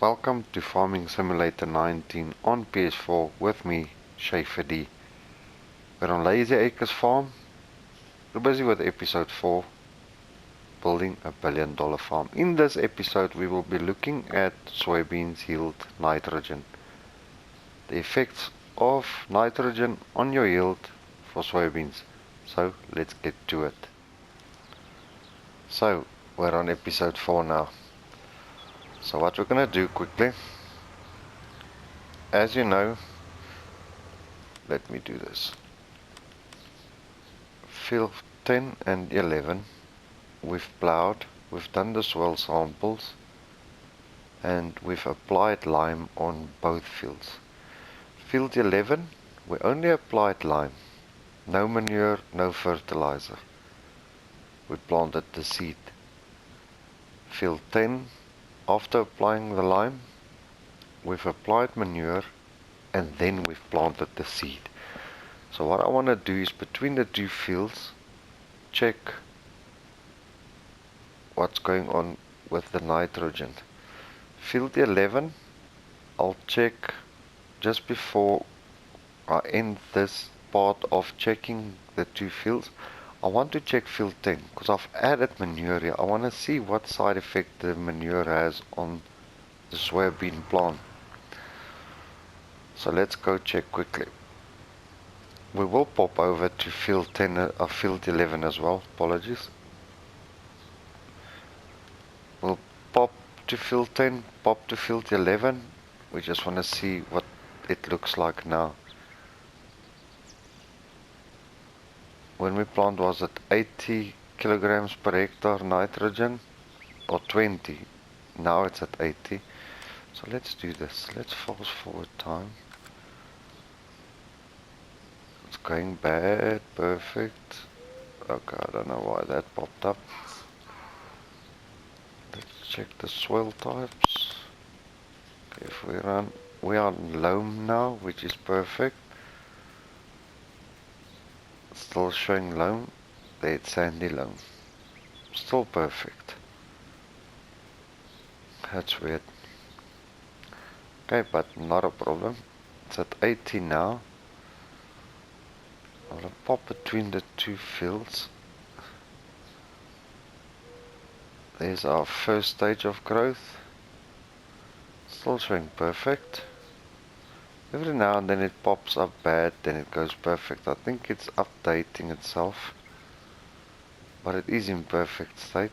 Welcome to Farming Simulator 19 on PS4 with me, Schaefer D. We're on Lazy Acres Farm. We're busy with episode 4, building a $1 billion farm. In this episode we will be looking at soybeans yield nitrogen. The effects of nitrogen on your yield for soybeans. So let's get to it. So we're on episode 4 now. So what we're going to do quickly, as you know, let me do this. Field 10 and 11 we've plowed, we've done the soil samples, and we've applied lime on both fields. Field 11 we only applied lime, no manure, no fertilizer. We planted the seed. Field 10, after applying the lime, we've applied manure and then we've planted the seed. So what I want to do is between the two fields check what's going on with the nitrogen. Field 11 I'll check just before I end this part of checking the two fields. I want to check field 10 because I've added manure here. I want to see what side effect the manure has on the soybean plant. So let's go check quickly. We will pop over to field 10, field 11 as well. Apologies. We'll pop to field 10, pop to field 11. We just want to see what it looks like now. When we plant, was it 80 kilograms per hectare nitrogen or 20? Now it's at 80. So let's do this. Let's fast forward time. It's going bad. Perfect. Okay, I don't know why that popped up. Let's check the soil types. Okay, if we run, we are on loam now, which is perfect. Still showing loam. There it's sandy loam. Still perfect. That's weird. Okay, but not a problem. It's at 80 now. I'll pop between the two fields. There's our first stage of growth. Still showing perfect. Every now and then it pops up bad, then it goes perfect. I think it's updating itself, but it is in perfect state.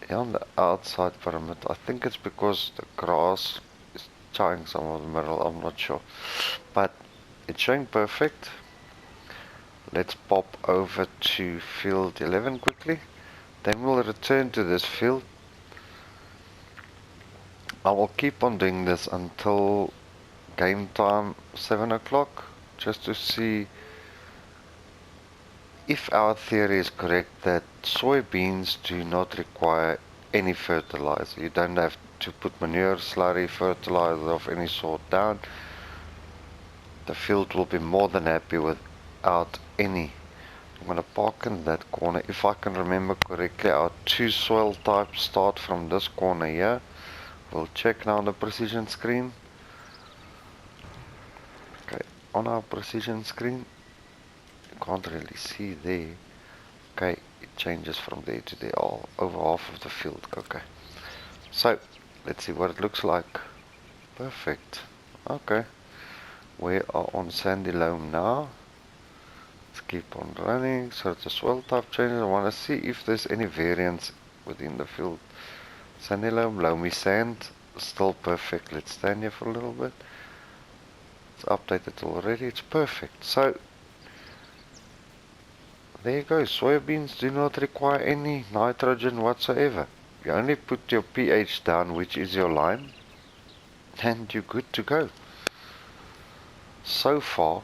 Yeah, on the outside pyramid, I think it's because the grass is charring some of the mineral, I'm not sure. But it's showing perfect. Let's pop over to field 11 quickly. Then we'll return to this field. I will keep on doing this until game time 7 o'clock, just to see if our theory is correct that soybeans do not require any fertilizer. You don't have to put manure, slurry, fertilizer of any sort down. The field will be more than happy without any. I'm going to park in that corner. If I can remember correctly, our two soil types start from this corner here. We'll check now on the precision screen. Okay, on our precision screen, you can't really see there. Okay, it changes from there to there, all over half of the field. Okay, so let's see what it looks like. Perfect. Okay, we are on sandy loam now. Let's keep on running. So the soil type changes. I want to see if there's any variance within the field. Sandy loam, loamy sand, still perfect. Let's stand here for a little bit. It's updated already. It's perfect. So there you go. Soybeans do not require any nitrogen whatsoever. You only put your pH down, which is your lime, and you're good to go. So far,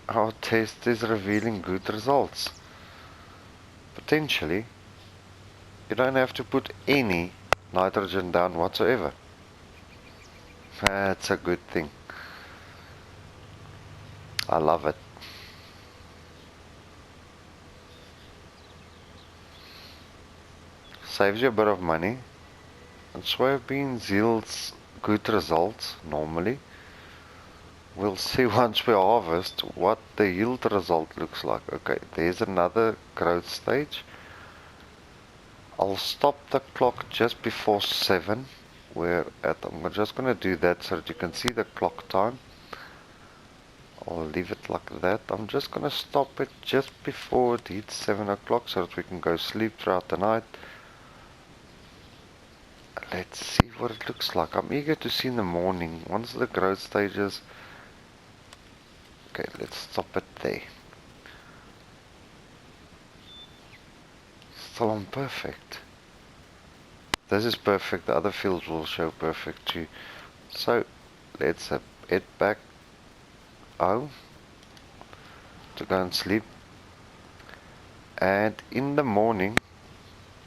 our test is revealing good results. Potentially, you don't have to put any nitrogen down whatsoever. That's a good thing. I love it. Saves you a bit of money. And soybeans yields good results normally. We'll see once we harvest what the yield result looks like. Okay, there's another growth stage. I'll stop the clock just before 7. I'm just going to do that so that you can see the clock time. I'll leave it like that. I'm just going to stop it just before it hits 7 o'clock so that we can go sleep throughout the night. Let's see what it looks like. I'm eager to see in the morning once the growth stages. Okay, let's stop it there. Still on perfect. This is perfect. The other fields will show perfect too. So let's head back home to go and sleep. And in the morning,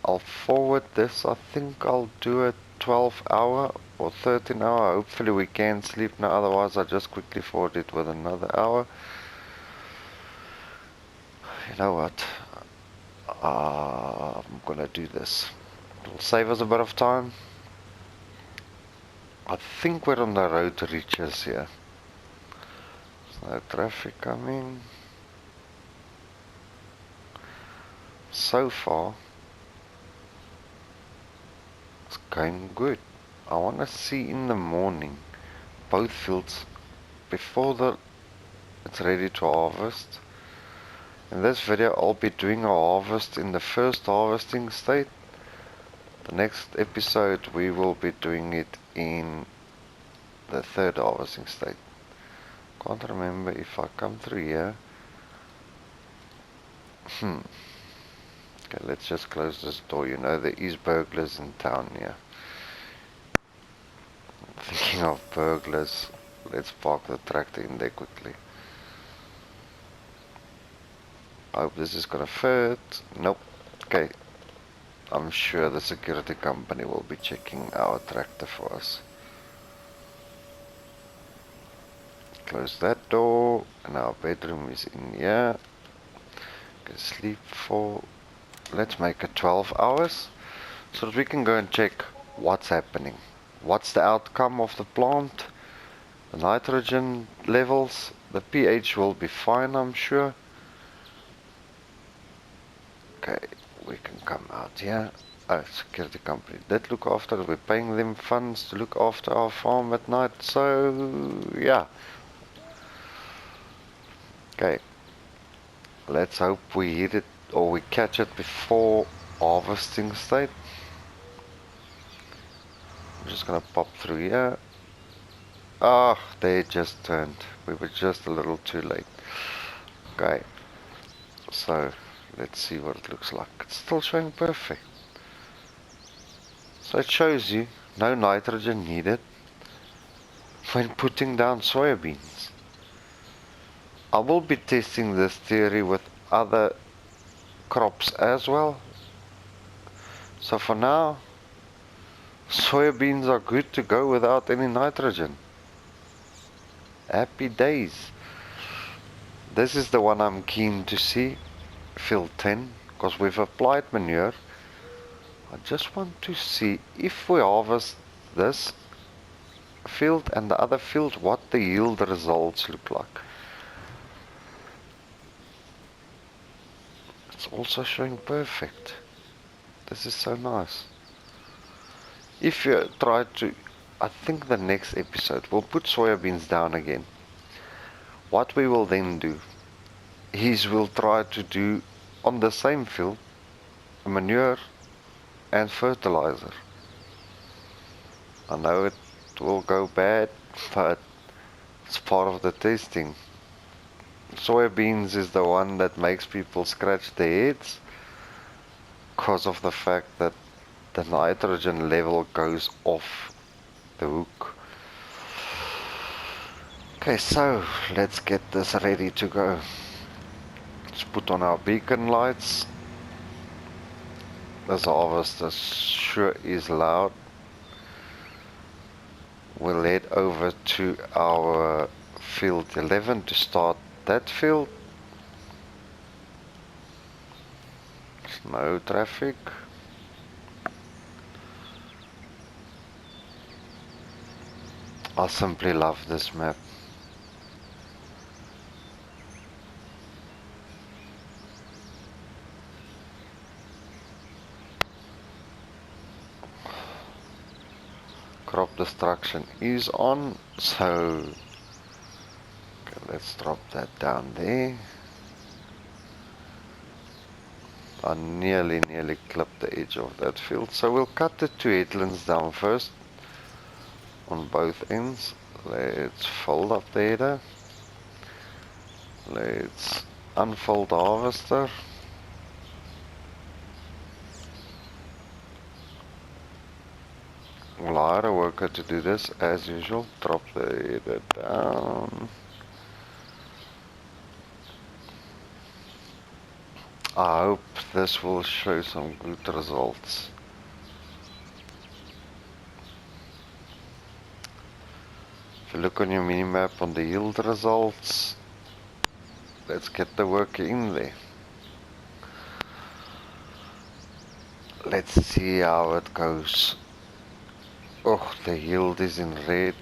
I'll forward this. I think I'll do a 12-hour or 13-hour. Hopefully we can sleep now. Otherwise, I'll just quickly forward it with another hour. You know what? I'm gonna do this. It'll save us a bit of time. I think we're on the road to Reaches here. There's no traffic coming. So far, it's going good. I want to see in the morning both fields before it's ready to harvest. In this video, I'll be doing a harvest in the first harvesting state. The next episode, we will be doing it in the third harvesting state. Can't remember if I come through here. Okay, let's just close this door. You know there is burglars in town here. Thinking of burglars, let's park the tractor in there quickly. I hope this is gonna fit. Nope. Okay. I'm sure the security company will be checking our tractor for us. Close that door, and our bedroom is in here. Go sleep for, let's make it 12 hours so that we can go and check what's happening. What's the outcome of the plant? The nitrogen levels, the pH will be fine, I'm sure. Okay, we can come out here. Oh, security company did look after it. We're paying them funds to look after our farm at night, so yeah. Okay, let's hope we hit it or we catch it before harvesting state. I'm just gonna pop through here. Ah, they just turned. We were just a little too late. Okay, so let's see what it looks like. It's still showing perfect. So it shows you no nitrogen needed when putting down soybeans. I will be testing this theory with other crops as well. So for now, soybeans are good to go without any nitrogen. Happy days. This is the one I'm keen to see, field 10, because we've applied manure. I just want to see if we harvest this field and the other field, what the yield results look like. It's also showing perfect. This is so nice. If you try to, I think the next episode we'll put soybeans down again. What we will then do is we'll try to do on the same field manure and fertilizer. I know it will go bad, but it's part of the testing. Soybeans is the one that makes people scratch their heads because of the fact that the nitrogen level goes off the hook. Okay, so let's get this ready to go. Let's put on our beacon lights. This harvester sure is loud. We'll head over to our field 11 to start that field, there's no traffic. I simply love this map. Crop destruction is on, so okay, let's drop that down there. I nearly clipped the edge of that field, so we'll cut the two headlands down first on both ends. Let's fold up the header. Let's unfold the harvester. We'll hire a worker to do this as usual. Drop the header down. I hope this will show some good results. If you look on your mini-map on the yield results, let's get the worker in there. Let's see how it goes. Oh, the yield is in red.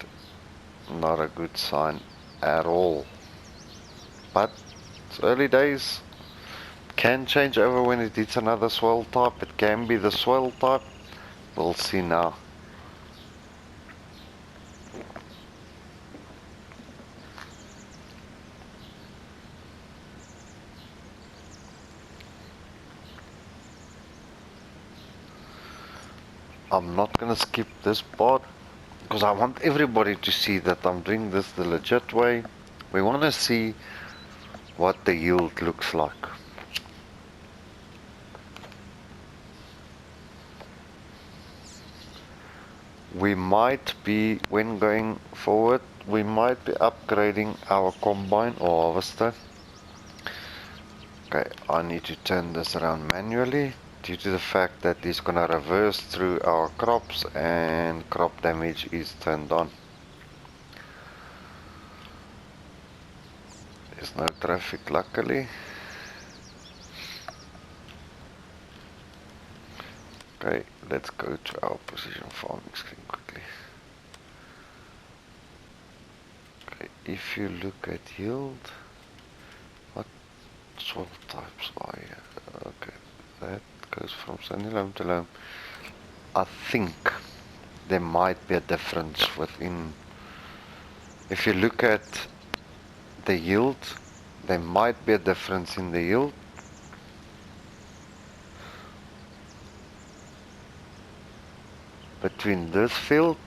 Not a good sign at all. But it's early days. Can change over when it hits another swell type. It can be the swell type. We'll see now. I'm not gonna skip this part because I want everybody to see that I'm doing this the legit way. We want to see what the yield looks like. We might be, when going forward, we might be upgrading our combine or harvester. Okay, I need to turn this around manually due to the fact that it's gonna reverse through our crops and crop damage is turned on. There's no traffic luckily. Okay, let's go to our precision farming screen quickly. Okay, if you look at yield, what soil types are here? Okay, that goes from sandy loam to loam. I think there might be a difference within. If you look at the yield, there might be a difference in the yield. Between this field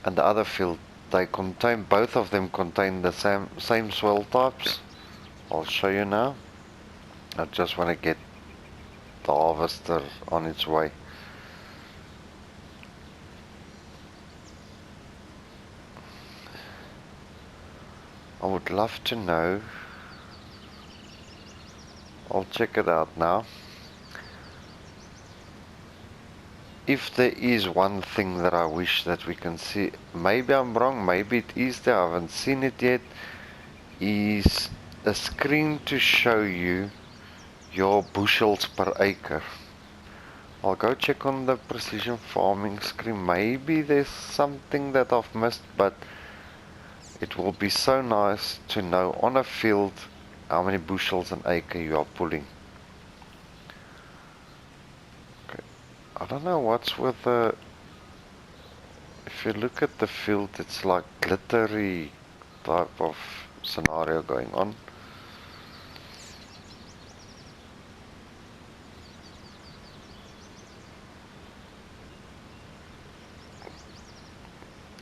and the other field, they contain, both of them contain the same soil types. I'll show you now. I just want to get the harvester on its way. I would love to know. I'll check it out now. If there is one thing that I wish that we can see, maybe I'm wrong, maybe it is there, I haven't seen it yet, is a screen to show you your bushels per acre. I'll go check on the precision farming screen. Maybe there's something that I've missed, but it will be so nice to know on a field how many bushels an acre you are pulling. Okay. I don't know what's with the... If you look at the field, it's like glittery type of scenario going on.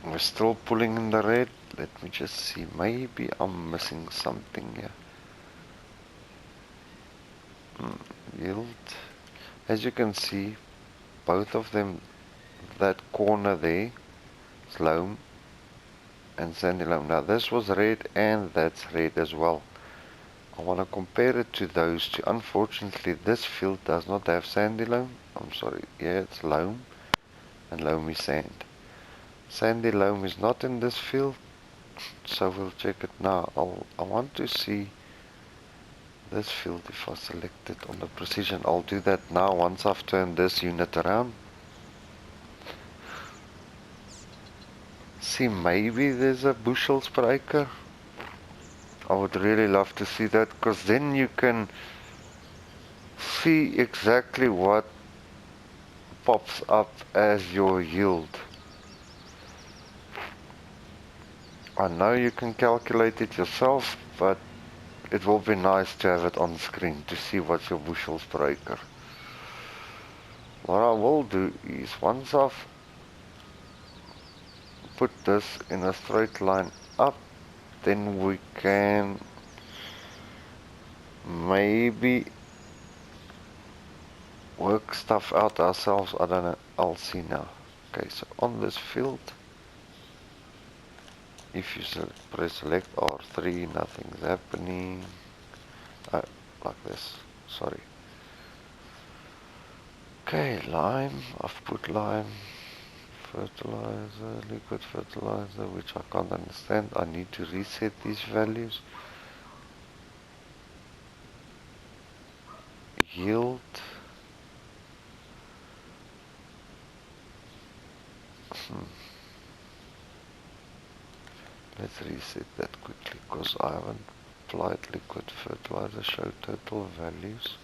We're still pulling in the red. Let me just see. Maybe I'm missing something here. Yield. As you can see, both of them, that corner there, is loam and sandy loam. Now this was red and that's red as well. I want to compare it to those two. Unfortunately, this field does not have sandy loam. I'm sorry. Yeah, it's loam and loamy sand. Sandy loam is not in this field. So we'll check it now. I want to see this field if I select it on the precision. I'll do that now once I've turned this unit around. See, maybe there's a bushels per acre. I would really love to see that, because then you can see exactly what pops up as your yield. I know you can calculate it yourself, but it will be nice to have it on screen to see what's your bushels per acre. What I will do is, once I've put this in a straight line up, then we can maybe work stuff out ourselves. I don't know, I'll see now. Okay, so on this field, if you press select R3, nothing's happening. Like this, sorry. Okay, lime, I've put lime, fertilizer, liquid fertilizer, which I can't understand. I need to reset these values. Yield. Let's reset that quickly, because I haven't applied liquid fertilizer. Show total values.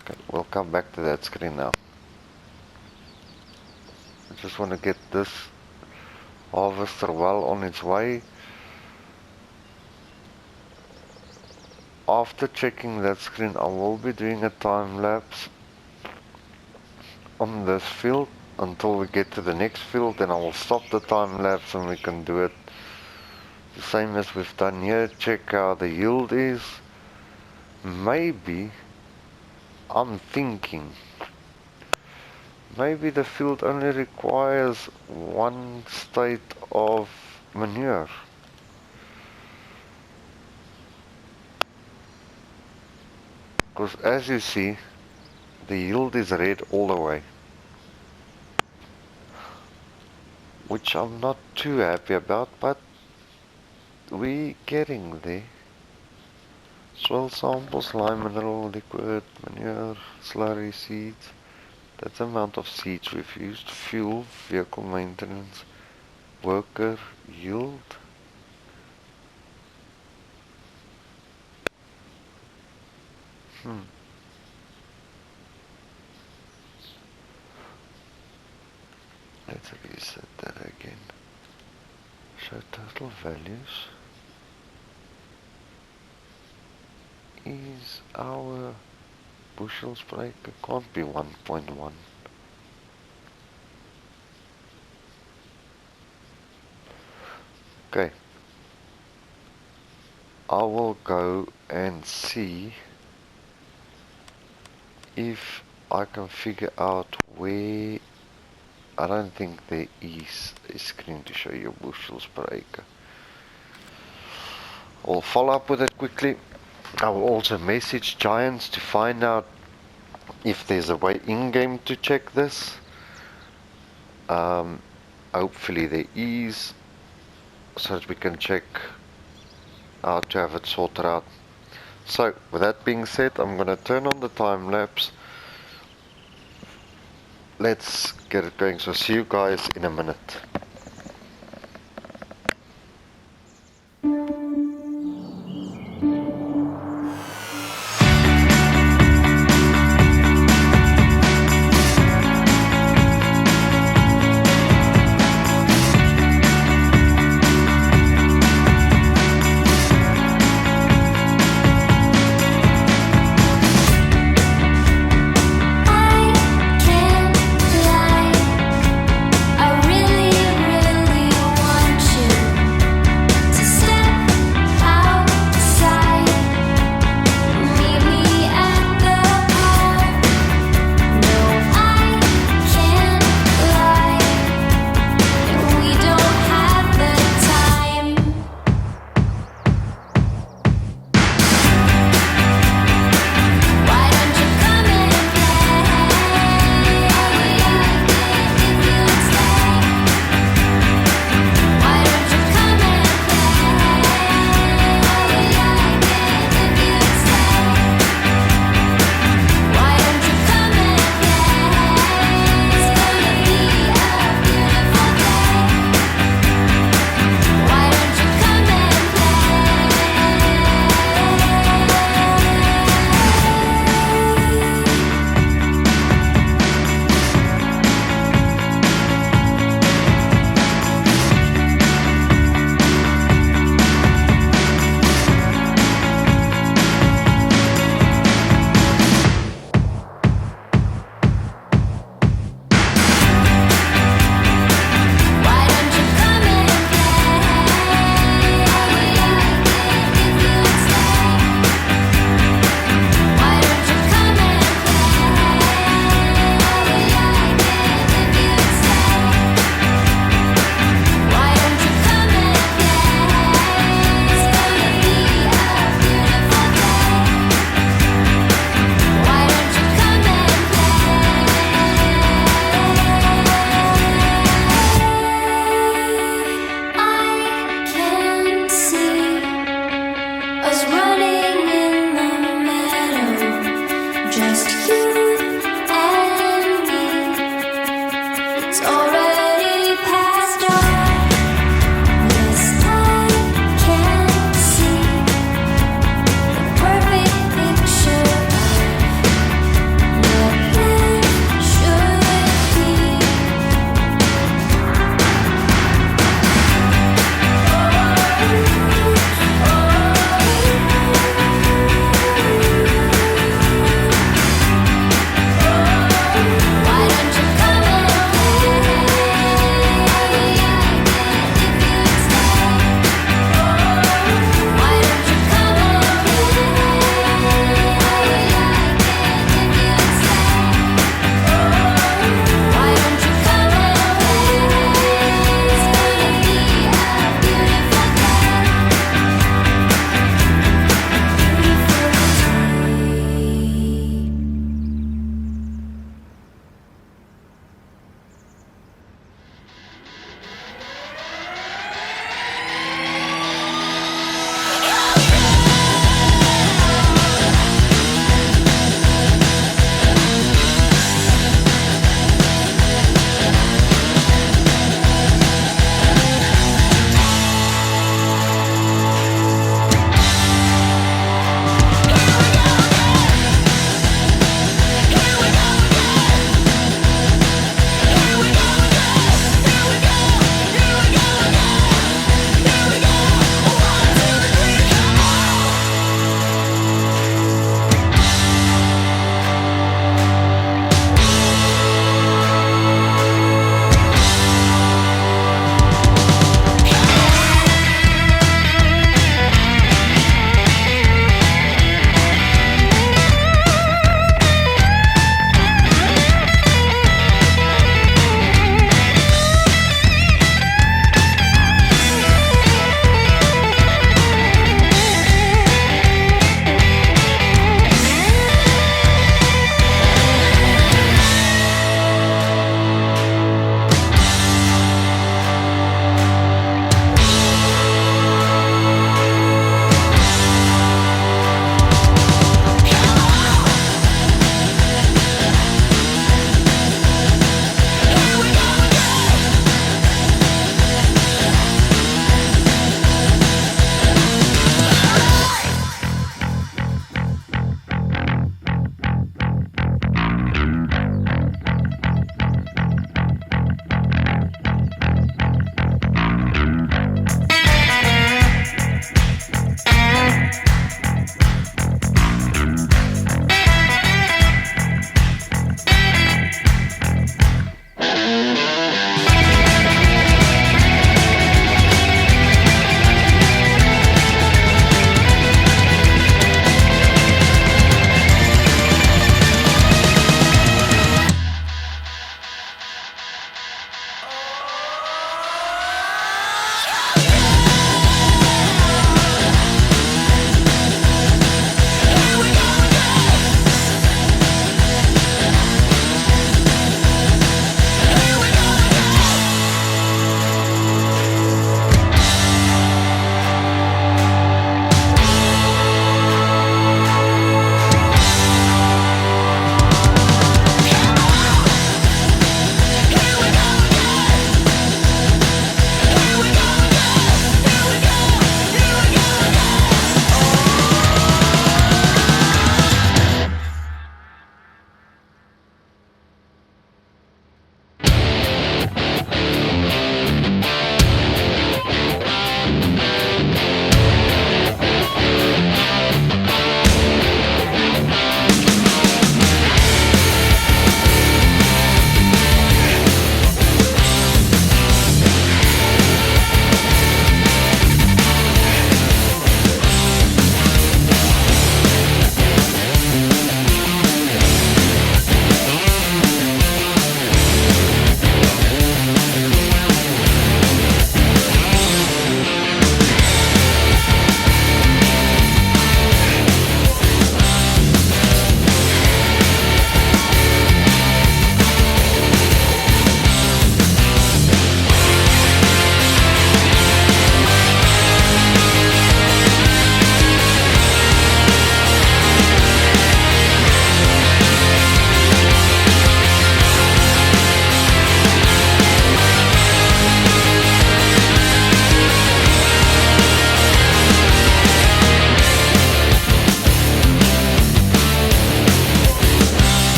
Okay, we'll come back to that screen now. I just want to get this harvester well on its way. After checking that screen, I will be doing a time lapse on this field until we get to the next field. Then I will stop the time lapse and we can do it the same as we've done here. Check how the yield is. Maybe, I'm thinking, maybe the field only requires one state of manure. Because as you see, the yield is red all the way, which I'm not too happy about, but we're getting there. Soil samples, lime, mineral, liquid, manure, slurry, seeds. That's the amount of seeds we've used. Fuel, vehicle maintenance, worker, yield. Let's reset that again. Show total values. Is our bushels per acre? Can't be 1.1. Okay. I will go and see if I can figure out where. I don't think there is a screen to show you bushels per acre. I'll follow up with it quickly. I will also message Giants to find out if there's a way in-game to check this. Hopefully there is, so that we can check how to have it sorted out. So, with that being said, I'm going to turn on the time lapse. Let's get it going, so see you guys in a minute. I can't lie, I really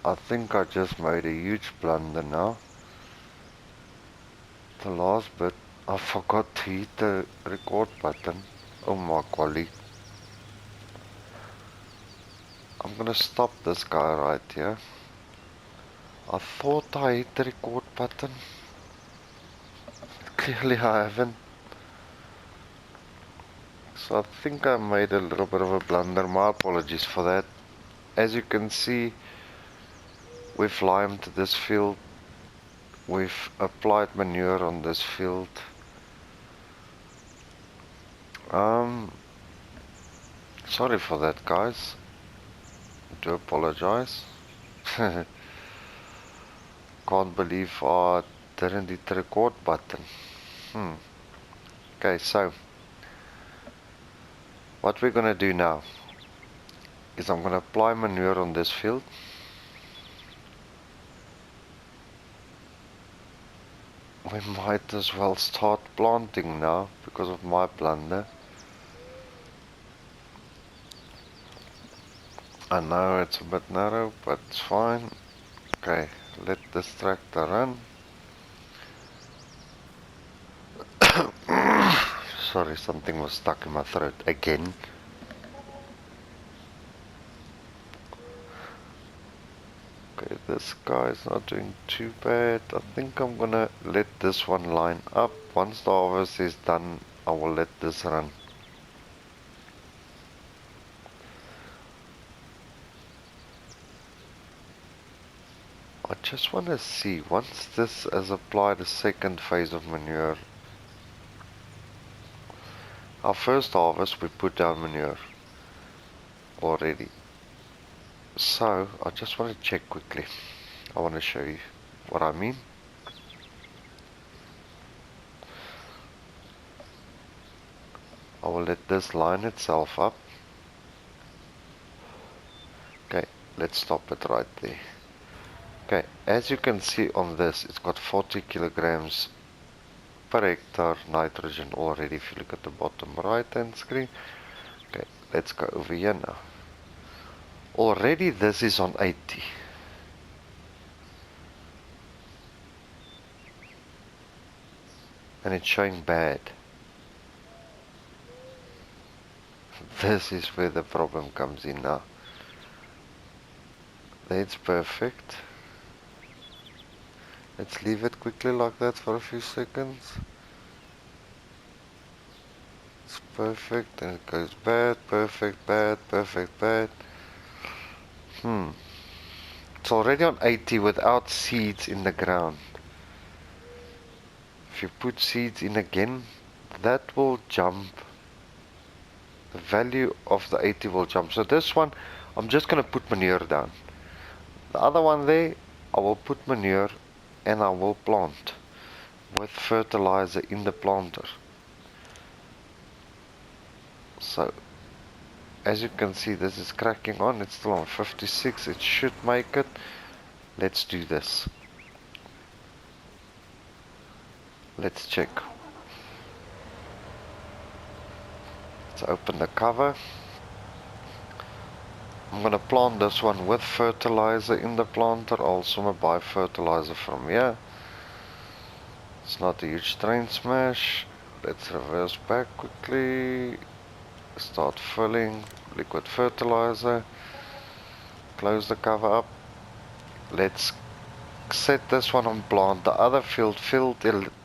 I think I just made a huge blunder now. The last bit, I forgot to hit the record button. Oh my golly. I'm gonna stop this guy right here. I thought I hit the record button. Clearly I haven't. So I think I made a little bit of a blunder. My apologies for that. As you can see, we've limed this field. We've applied manure on this field. Sorry for that, guys. I do apologize. Can't believe I didn't hit the record button. Okay, so what we're gonna do now is I'm gonna apply manure on this field. We might as well start planting now because of my blunder. I know it's a bit narrow, but it's fine. Okay, let this tractor run. Sorry, something was stuck in my throat again. Okay, this guy's not doing too bad. I think I'm gonna let this one line up. Once the harvest is done, I will let this run. I just want to see, once this has applied the second phase of manure, our first harvest we put down manure already. So, I just want to check quickly. I want to show you what I mean. I will let this line itself up. Okay, let's stop it right there. Okay, as you can see on this, it's got 40 kilograms per hectare nitrogen already if you look at the bottom right hand screen. Okay, let's go over here now. Already this is on 80. And it's showing bad. This is where the problem comes in now. That's perfect. Let's leave it quickly like that for a few seconds. It's perfect, and it goes bad, perfect, bad, perfect, bad. It's already on 80 without seeds in the ground. If you put seeds in again, that will jump. The value of the 80 will jump. So this one, I'm just going to put manure down. The other one there, I will put manure and I will plant with fertilizer in the planter. So as you can see, this is cracking on. It's still on 56. It should make it. Let's do this. Let's check. Let's open the cover. I'm gonna plant this one with fertilizer in the planter. Also gonna buy fertilizer from here. It's not a huge train smash. Let's reverse back quickly. Start filling liquid fertilizer. Close the cover up. Let's set this one on plant. The other field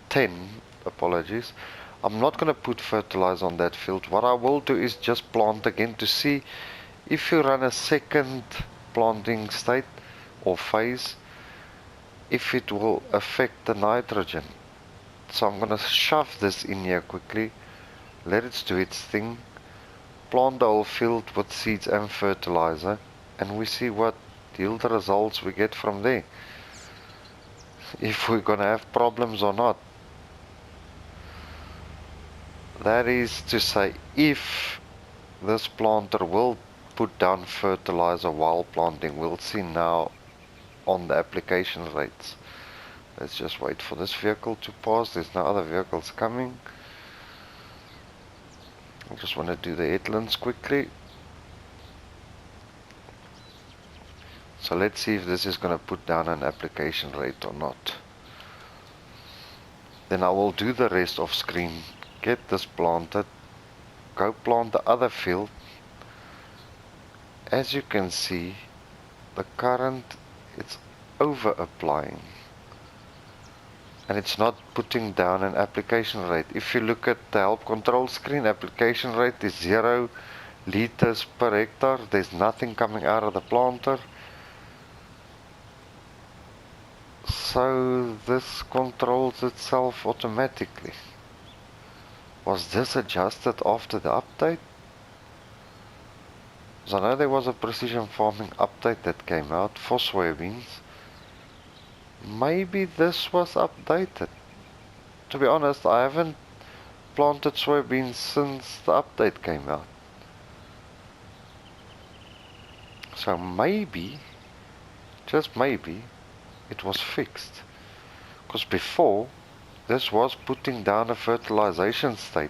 10, apologies. I'm not going to put fertilizer on that field. What I will do is just plant again to see if you run a second planting state or phase, if it will affect the nitrogen. So I'm going to shove this in here quickly, let it do its thing, plant the whole field with seeds and fertilizer, and we see what yield results we get from there. If we're going to have problems or not. That is to say, if this planter will put down fertilizer while planting, we'll see now on the application rates. Let's just wait for this vehicle to pass. There's no other vehicles coming. I just want to do the headlands quickly. So So let's see if this is going to put down an application rate or not. Then I will do the rest off screen, get this planted, go plant the other field. As you can see, the current, it's over applying and it's not putting down an application rate. If you look at the help control screen, application rate is 0 liters per hectare. There's nothing coming out of the planter. So this controls itself automatically. Was this adjusted after the update? So I know there was a precision farming update that came out for soybeans. Maybe this was updated. To be honest, I haven't planted soybeans since the update came out. So maybe, just maybe, it was fixed. Because before, this was putting down a fertilization state.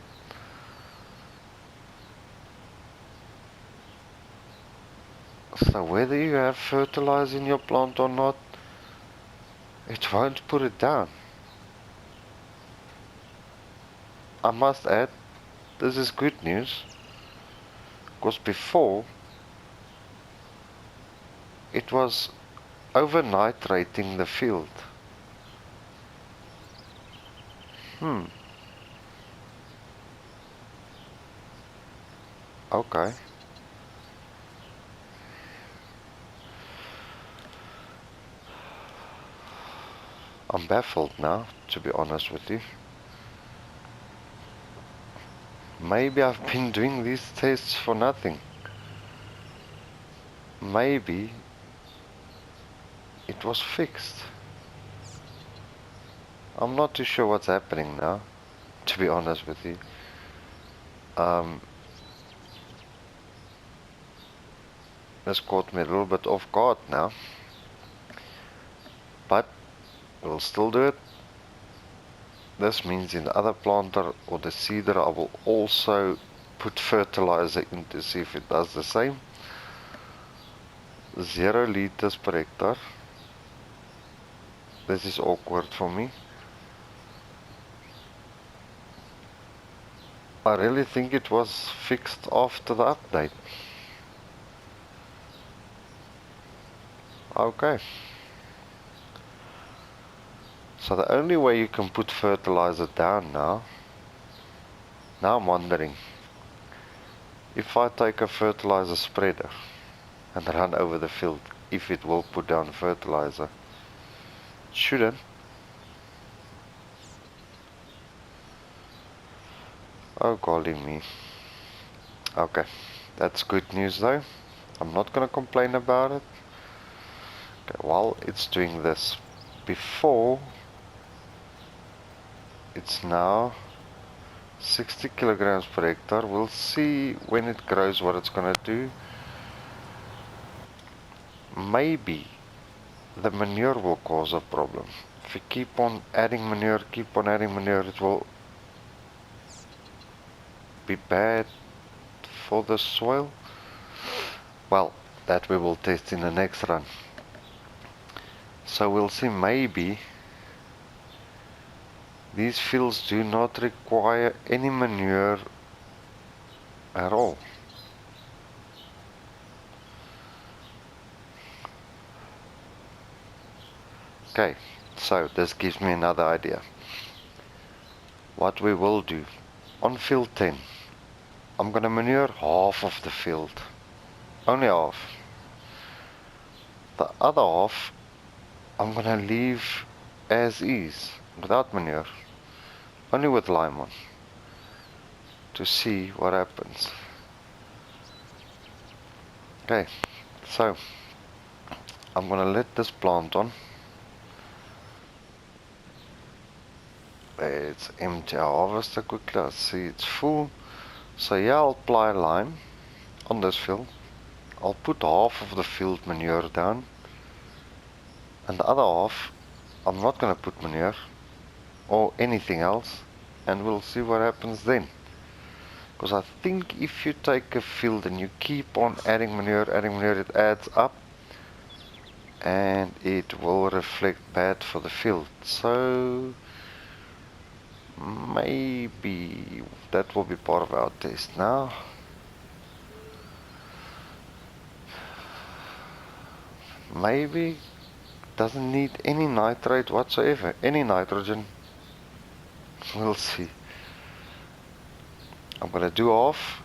So whether you have fertilizer in your plant or not, it won't put it down. I must add, this is good news, because before it was overnight rating the field. Okay. I'm baffled now, to be honest with you. Maybe I've been doing these tests for nothing. Maybe it was fixed. I'm not too sure what's happening now, to be honest with you. This caught me a little bit off guard now. But we'll still do it. This means in the other planter or the seeder I will also put fertilizer in to see if it does the same. 0 liters per hectare. This is awkward for me. I really think it was fixed after the update. Okay. So the only way you can put fertilizer down now I'm wondering, if I take a fertilizer spreader and run over the field, if it will put down fertilizer. It shouldn't. Oh golly me. Okay, that's good news though. I'm not gonna complain about it. Okay, while it's doing this, before it's now 60 kilograms per hectare. We'll see when it grows what it's gonna do. Maybe the manure will cause a problem. If you keep on adding manure, it will be bad for the soil. Well, that we will test in the next run. So we'll see, maybe these fields do not require any manure at all. Okay, so this gives me another idea. What we will do, on field 10, I'm gonna manure half of the field. Only half. The other half, I'm gonna leave as is, without manure. Only with lime on. To see what happens. Okay, so I'm gonna let this plant on. It's empty. I'll harvest it quickly. I see it's full. So yeah, I'll apply lime on this field. I'll put half of the field manure down, and the other half I'm not going to put manure or anything else, and we'll see what happens then. Because I think if you take a field and you keep on adding manure, it adds up. and it will reflect bad for the field. So maybe that will be part of our test now. Maybe doesn't need any nitrate whatsoever, any nitrogen. We'll see. I'm gonna do half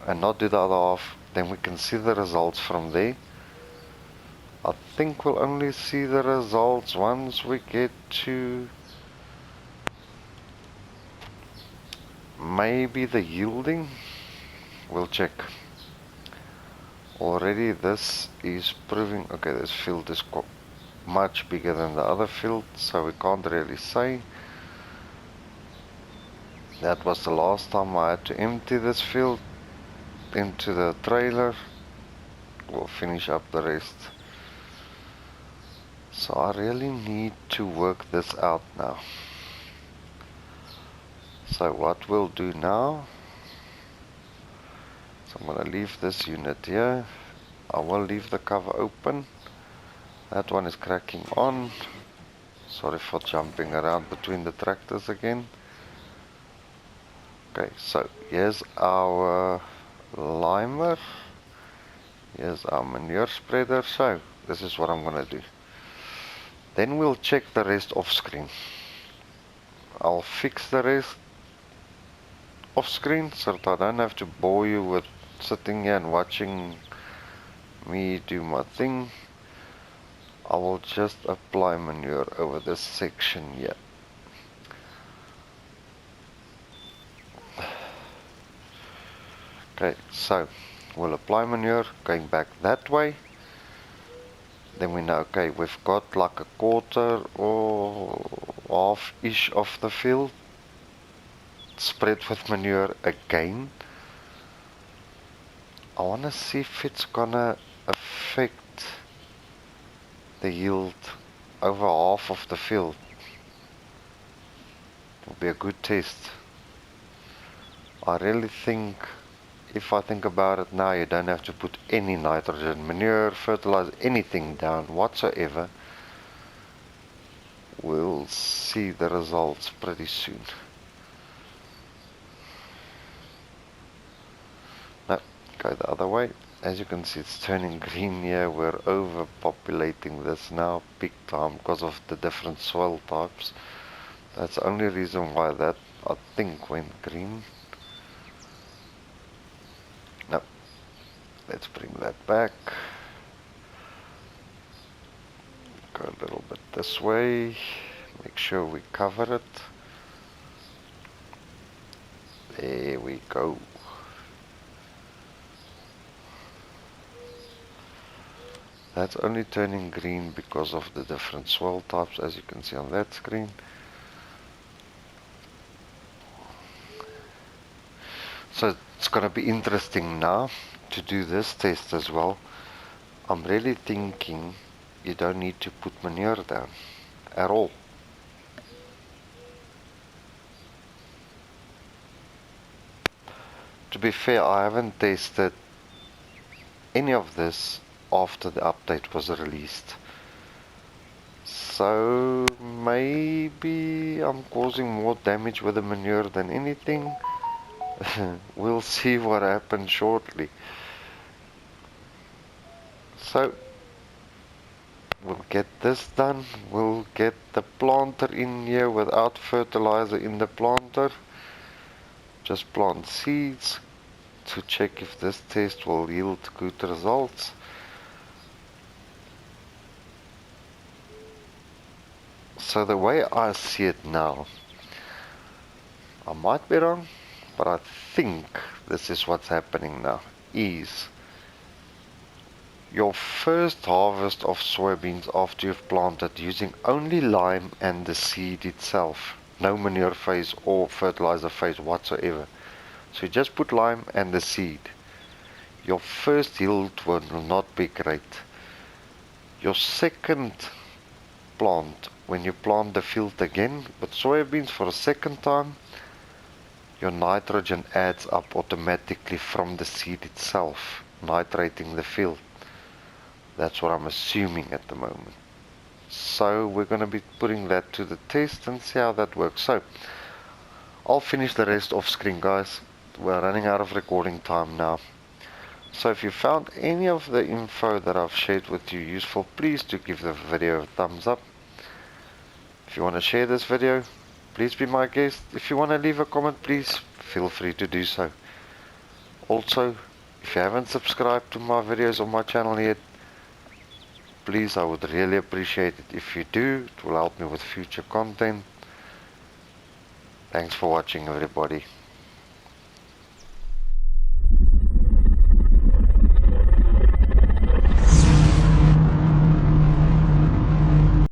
and not do the other half, then we can see the results from there. I think we'll only see the results once we get to maybe the yielding. We'll check. Already this is proving, okay, this field is much bigger than the other field, so we can't really say. That was the last time I had to empty this field into the trailer. We'll finish up the rest. So I really need to work this out now. So what we'll do now, so I'm going to leave this unit here. I will leave the cover open. That one is cracking on. Sorry for jumping around between the tractors again. Okay, so here's our limer. Here's our manure spreader. So this is what I'm going to do. Then we'll check the rest off screen. I'll fix the rest off screen so that I don't have to bore you with sitting here and watching me do my thing. I will just apply manure over this section here. Okay, so we'll apply manure going back that way. Then we know, okay, we've got like a quarter or half-ish of the field spread with manure again. I want to see if it's gonna affect the yield over half of the field. Will be a good test. I really think, if I think about it now, you don't have to put any nitrogen, manure, fertilizer, anything down whatsoever. We'll see the results pretty soon. Now, go the other way. As you can see, it's turning green here. We're overpopulating this now big time because of the different soil types. That's the only reason why that, I think, went green. Now, let's bring that back. Go a little bit this way. Make sure we cover it. There we go. That's only turning green because of the different soil types, as you can see on that screen. So it's going to be interesting now to do this test as well. I'm really thinking you don't need to put manure down at all. To be fair, I haven't tested any of this after the update was released. So maybe I'm causing more damage with the manure than anything. We'll see what happens shortly. So we'll get this done. We'll get the planter in here without fertilizer in the planter. Just plant seeds to check if this test will yield good results. So the way I see it now, I might be wrong, but I think this is what's happening now, is your first harvest of soybeans after you've planted using only lime and the seed itself, no manure phase or fertilizer phase whatsoever. So you just put lime and the seed. Your first yield will not be great. Your second plant, when you plant the field again with soybeans for a second time, your nitrogen adds up automatically from the seed itself, nitrating the field. That's what I'm assuming at the moment. So we're going to be putting that to the test and see how that works. So I'll finish the rest off screen, guys. We're running out of recording time now. So if you found any of the info that I've shared with you useful, please do give the video a thumbs up. If you want to share this video, please be my guest. If you want to leave a comment, please feel free to do so. Also, if you haven't subscribed to my videos on my channel yet, please, I would really appreciate it if you do. It will help me with future content. Thanks for watching, everybody.